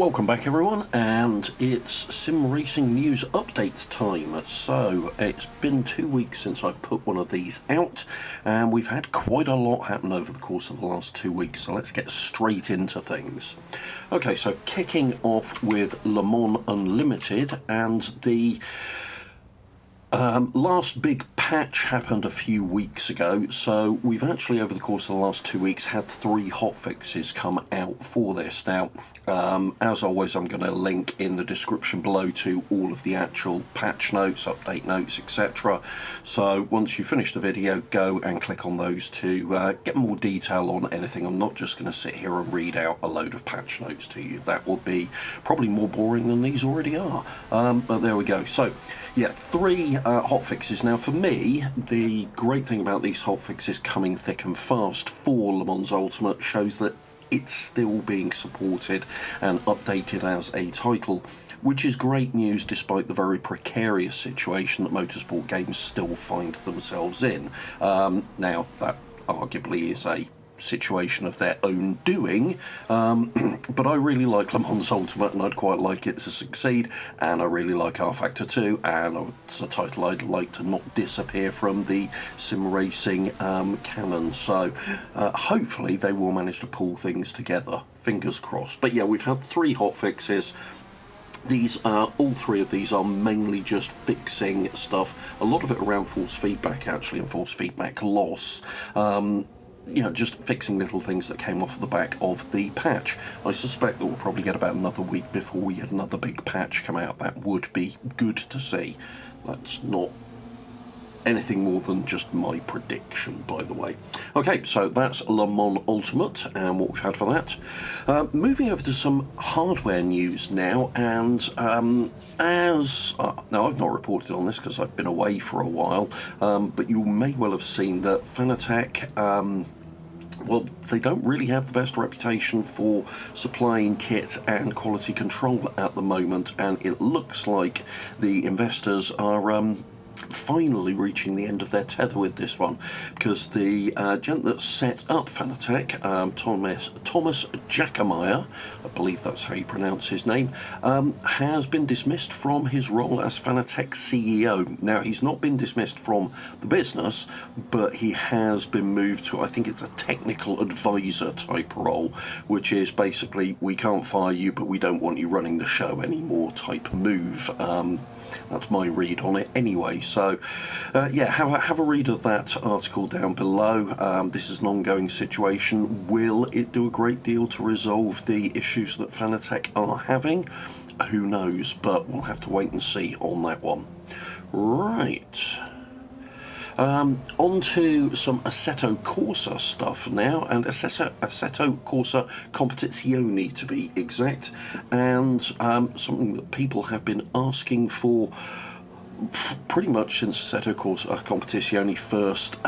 Welcome back everyone, and it's sim racing news update time. So it's been 2 weeks since I put one of these out, and we've had quite a lot happen over the course of the last 2 weeks, so let's get straight into things. Okay, so kicking off with Le Mans Unlimited, and the last big patch happened a few weeks ago, so we've actually over the course of the last 2 weeks had 3 hotfixes come out for this. Now, as always, I'm going to link in the description below to all of the actual patch notes, update notes, etc. So once you finish the video, go and click on those to get more detail on anything. I'm not just going to sit here and read out a load of patch notes to you. That would be probably more boring than these already are. But there we go. So yeah, 3 hotfixes. Now for me, the great thing about these hotfixes coming thick and fast for Le Mans Ultimate shows that it's still being supported and updated as a title, which is great news despite the very precarious situation that motorsport games still find themselves in. Now, that arguably is a situation of their own doing, but I really like Le Mans Ultimate and I'd quite like it to succeed, and I really like R-Factor 2, and it's a title I'd like to not disappear from the sim racing canon, so hopefully they will manage to pull things together, fingers crossed. But yeah, we've had 3 hotfixes. These are, all 3 of these are mainly just fixing stuff, a lot of it around force feedback actually, and force feedback loss. You know, just fixing little things that came off the back of the patch. I suspect that we'll probably get about another week before we get another big patch come out. That would be good to see. That's not anything more than just my prediction, by the way. Okay, so that's Le Mans Ultimate and what we've had for that. Moving over to some hardware news now, and now I've not reported on this because I've been away for a while, but you may well have seen that Fanatec, well, they don't really have the best reputation for supplying kit and quality control at the moment, and it looks like the investors are finally reaching the end of their tether with this one, because the gent that set up Fanatec, Thomas Jackemeyer, I believe that's how you pronounce his name, has been dismissed from his role as Fanatec CEO. Now, he's not been dismissed from the business, but he has been moved to, I think it's a technical advisor type role, which is basically, we can't fire you, but we don't want you running the show anymore type move. That's my read on it anyway. So yeah, have a read of that article down below. This is an ongoing situation. Will it do a great deal to resolve the issues that Fanatec are having? Who knows, but we'll have to wait and see on that one. Right. On to some Assetto Corsa stuff now, and Assetto Corsa Competizione to be exact, and something that people have been asking for pretty much since Assetto Corsa Competizione first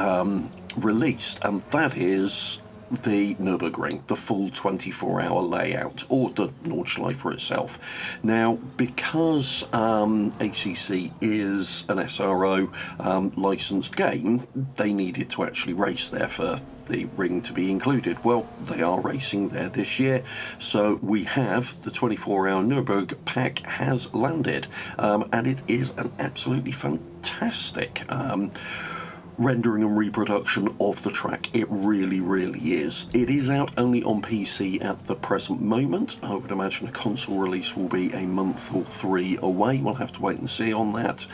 released, and that is the Nürburgring, the full 24-hour layout, or the Nordschleife itself. Now, because ACC is an SRO licensed game, they needed to actually race there for the ring to be included. Well, they are racing there this year, so we have the 24-hour Nürburgring pack has landed, and it is an absolutely fantastic rendering and reproduction of the track. It really, really is. It is out only on PC at the present moment. I would imagine a console release will be a month or 3 away. We'll have to wait and see on that.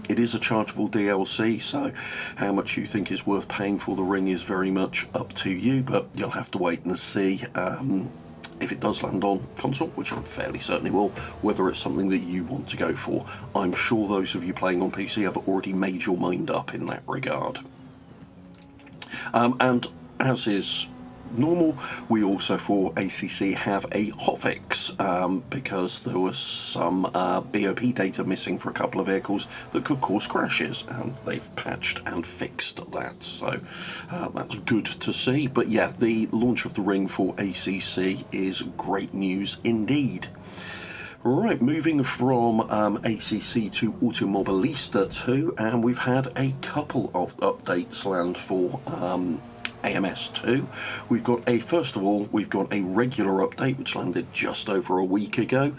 It is a chargeable DLC, so how much you think is worth paying for the ring is very much up to you, but you'll have to wait and see if it does land on console, which I'm fairly certain it will, whether it's something that you want to go for. I'm sure those of you playing on PC have already made your mind up in that regard. And as is normal, we also for ACC have a hotfix, because there was some BOP data missing for a couple of vehicles that could cause crashes, and they've patched and fixed that, so that's good to see. But yeah, the launch of the ring for ACC is great news indeed. Right, moving from ACC to Automobilista 2, and we've had a couple of updates land for AMS2. First of all, we've got a regular update which landed just over a week ago.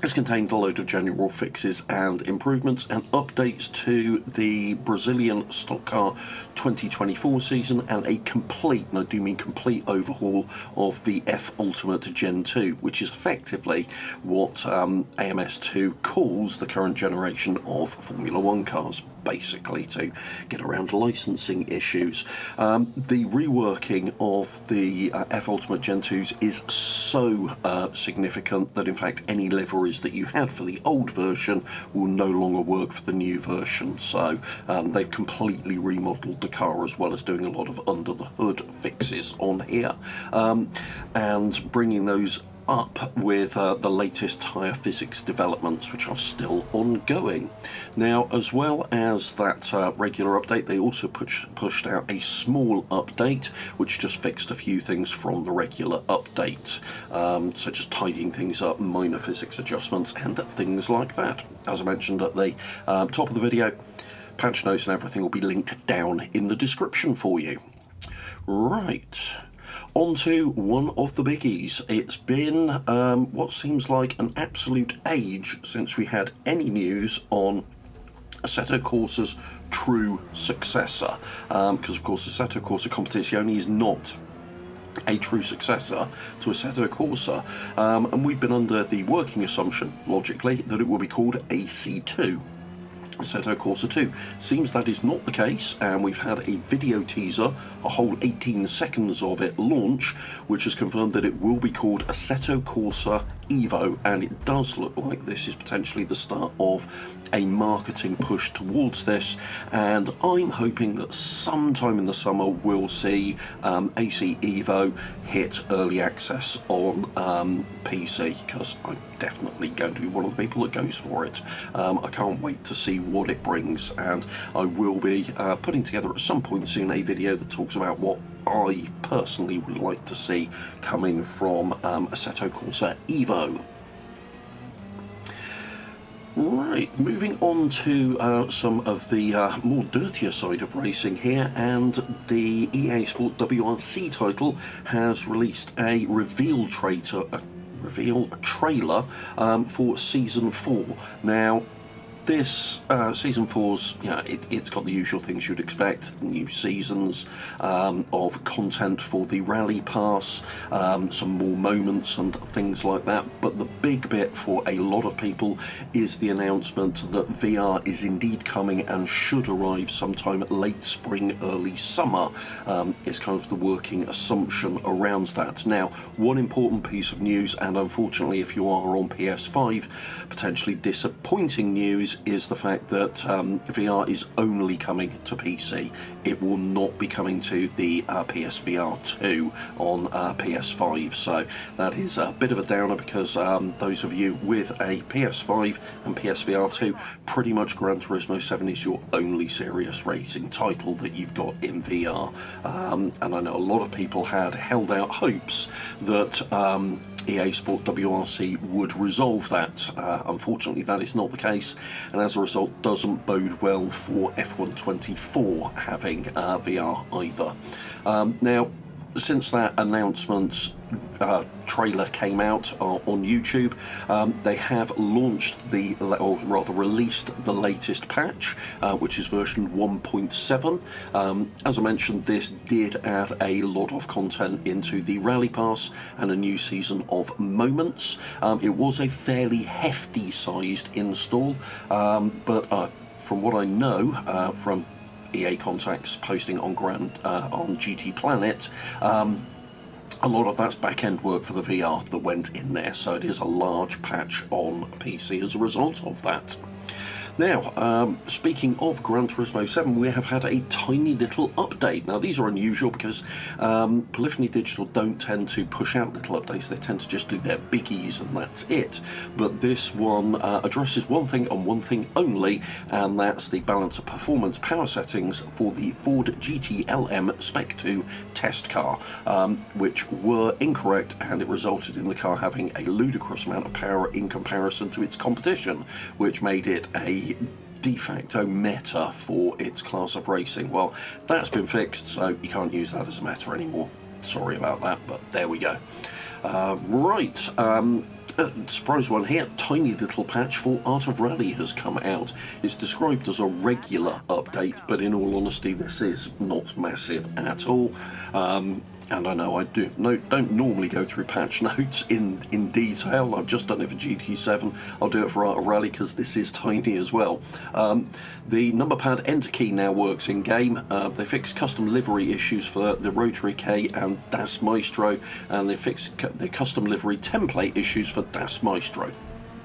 It's contained a load of general fixes and improvements and updates to the Brazilian Stock Car 2024 season, and a complete, and I do mean complete, overhaul of the F Ultimate Gen 2, which is effectively what AMS2 calls the current generation of Formula One cars, basically to get around licensing issues. The reworking of the F Ultimate Gen 2s is so significant that in fact any liveries that you had for the old version will no longer work for the new version. So they've completely remodeled the car, as well as doing a lot of under the hood fixes on here, and bringing those up with the latest tyre physics developments, which are still ongoing. Now, as well as that regular update, they also pushed out a small update which just fixed a few things from the regular update, such as tidying things up, minor physics adjustments and things like that. As I mentioned at the top of the video, patch notes and everything will be linked down in the description for you. Right, on to one of the biggies. It's been what seems like an absolute age since we had any news on Assetto Corsa's true successor, because of course Assetto Corsa Competizione is not a true successor to Assetto Corsa, and we've been under the working assumption, logically, that it will be called AC2. Assetto Corsa 2. Seems that is not the case, and we've had a video teaser, a whole 18 seconds of it launch, which has confirmed that it will be called Assetto Corsa Evo, and it does look like this is potentially the start of a marketing push towards this, and I'm hoping that sometime in the summer we'll see AC Evo hit early access on PC, because I'm definitely going to be one of the people that goes for it. I can't wait to see what it brings, and I will be putting together at some point soon a video that talks about what I personally would like to see coming from Assetto Corsa Evo. Right, moving on to some of the more dirtier side of racing here, and the EA Sport WRC title has released a reveal trailer for Season 4. Now, this Season 4's, it's got the usual things you'd expect: new seasons of content for the Rally Pass, some more moments and things like that. But the big bit for a lot of people is the announcement that VR is indeed coming and should arrive sometime late spring, early summer. Is kind of the working assumption around that. Now, one important piece of news, and unfortunately if you are on PS5, potentially disappointing news, is the fact that VR is only coming to PC. It will not be coming to the PSVR 2 on PS5, so that is a bit of a downer, because those of you with a PS5 and PSVR 2, pretty much Gran Turismo 7 is your only serious racing title that you've got in VR, and I know a lot of people had held out hopes that EA Sport WRC would resolve that. Unfortunately, that is not the case, and as a result doesn't bode well for F124 having VR either. Now, since that announcement trailer came out on YouTube, they have launched or rather released the latest patch, which is version 1.7. As I mentioned, this did add a lot of content into the Rally Pass and a new season of moments. It was a fairly hefty sized install, but from what I know from EA contacts posting on GT Planet, a lot of that's back-end work for the VR that went in there, so it is a large patch on PC as a result of that. Now, speaking of Gran Turismo 7, we have had a tiny little update. Now, these are unusual because Polyphony Digital don't tend to push out little updates. They tend to just do their biggies and that's it. But this one addresses one thing and one thing only, and that's the balance of performance power settings for the Ford GT-LM Spec 2 test car, which were incorrect, and it resulted in the car having a ludicrous amount of power in comparison to its competition, which made it a de facto meta for its class of racing. Well, that's been fixed, so you can't use that as a meta anymore. Sorry about that, but there we go. Surprise one here, tiny little patch for Art of Rally has come out. It's described as a regular update, but in all honesty this is not massive at all. And I know I don't normally go through patch notes in detail. I've just done it for GT7. I'll do it for Art of Rally because this is tiny as well. The number pad enter key now works in game. They fixed custom livery issues for the Rotary K and Das Maestro, and they fixed the custom livery template issues for Das Maestro.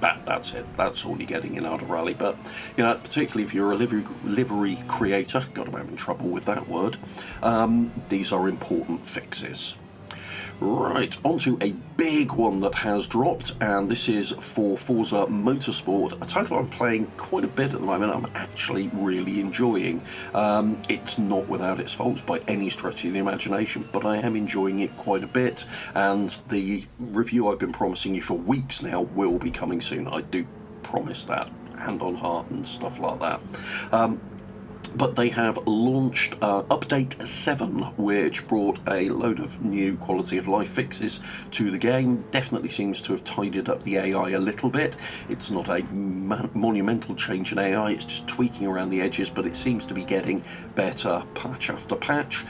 That's it. That's all you're getting in Art of Rally. But, you know, particularly if you're a livery creator, God, I'm having trouble with that word, these are important fixes. Right, onto a big one that has dropped, and this is for Forza Motorsport, a title I'm playing quite a bit at the moment. I'm actually really enjoying. It's not without its faults by any stretch of the imagination, but I am enjoying it quite a bit, and the review I've been promising you for weeks now will be coming soon. I do promise that, hand on heart and stuff like that. But they have launched Update 7, which brought a load of new quality of life fixes to the game. Definitely seems to have tidied up the AI a little bit. It's not a monumental change in AI, it's just tweaking around the edges, but it seems to be getting better patch after patch.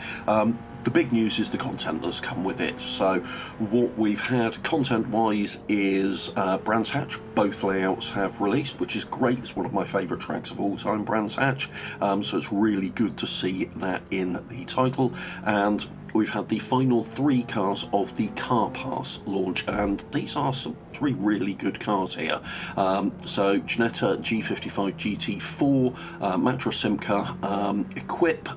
The big news is the content that's come with it. So what we've had content-wise is Brands Hatch. Both layouts have released, which is great. It's one of my favourite tracks of all time, Brands Hatch. So it's really good to see that in the title. And we've had the final 3 cars of the Car Pass launch, and these are some 3 really good cars here. So Ginetta G55 GT4, Matra Simca Equip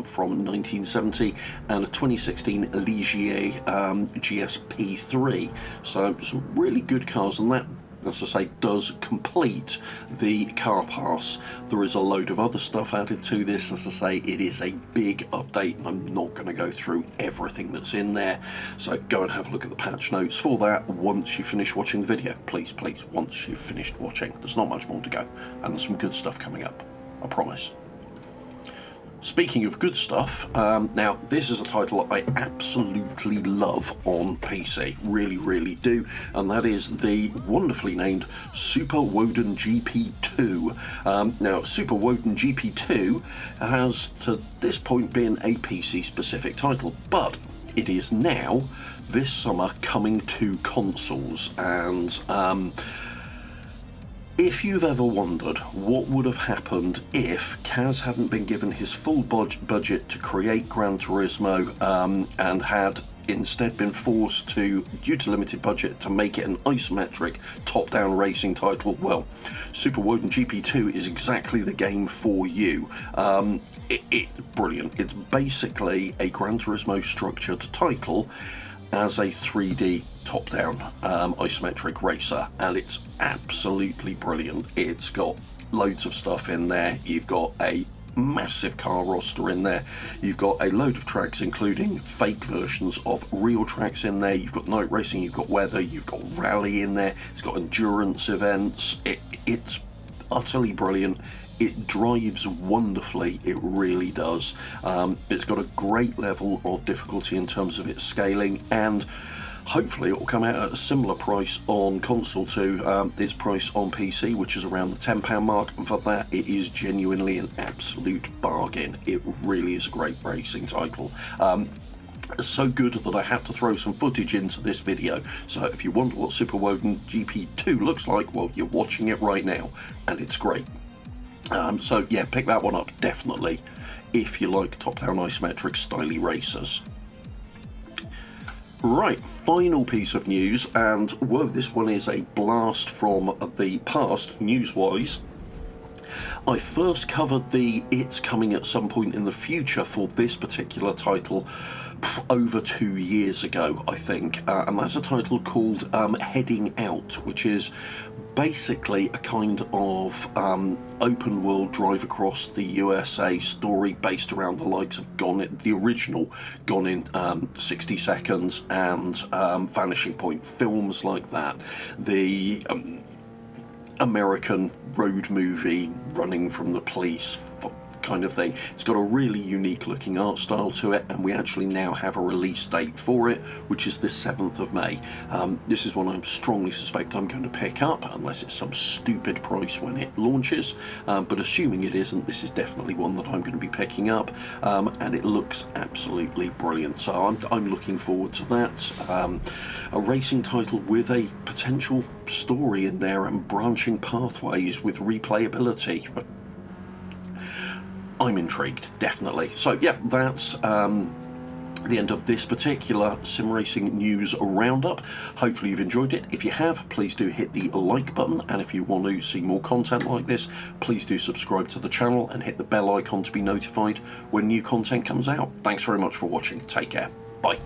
from 1970, and a 2016 Ligier GSP3. So some really good cars, and that, as I say, does complete the Car Pass. There is a load of other stuff added to this. As I say, it is a big update, and I'm not going to go through everything that's in there. So go and have a look at the patch notes for that once you finish watching the video. Please, once you've finished watching. There's not much more to go, and there's some good stuff coming up, I promise. Speaking of good stuff, now this is a title I absolutely love on PC, really do, and that is the wonderfully named Super Woden GP2. Now, Super Woden GP2 has to this point been a PC specific title, but it is now this summer coming to consoles, and if you've ever wondered what would have happened if Kaz hadn't been given his full budget to create Gran Turismo and had instead been forced to, due to limited budget, to make it an isometric top-down racing title, well, Super Woden GP2 is exactly the game for you. It's brilliant. It's basically a Gran Turismo structured title as a 3D top-down isometric racer, and it's absolutely brilliant. It's got loads of stuff in there. You've got a massive car roster in there. You've got a load of tracks, including fake versions of real tracks in there. You've got night racing, you've got weather, you've got rally in there. It's got endurance events. It's utterly brilliant. It drives wonderfully, it really does. It's got a great level of difficulty in terms of its scaling, and hopefully it will come out at a similar price on console to its price on PC, which is around the £10 mark, and for that it is genuinely an absolute bargain. It really is a great racing title. So good that I had to throw some footage into this video, so if you wonder what Super Woden GP2 looks like, well, you're watching it right now, and it's great. So yeah, pick that one up, definitely, if you like top-down isometric styly racers. Right, final piece of news, and whoa, this one is a blast from the past, news-wise. I first covered the It's Coming at Some Point in the Future for this particular title over 2 years ago, I think, and that's a title called Heading Out, which is basically a kind of open world drive across the USA story based around the likes of the original Gone in 60 Seconds and Vanishing Point, films like that. American road movie, running from the police kind of thing. It's got a really unique looking art style to it, and we actually now have a release date for it, which is the 7th of May. This is one I strongly suspect I'm going to pick up, unless it's some stupid price when it launches, but assuming it isn't, this is definitely one that I'm going to be picking up, and it looks absolutely brilliant, so I'm looking forward to that. A racing title with a potential story in there and branching pathways with replayability. I'm intrigued, definitely. So yeah, that's the end of this particular sim racing news roundup. Hopefully you've enjoyed it. If you have, please do hit the like button, and if you want to see more content like this, please do subscribe to the channel and hit the bell icon to be notified when new content comes out. Thanks very much for watching. Take care. Bye.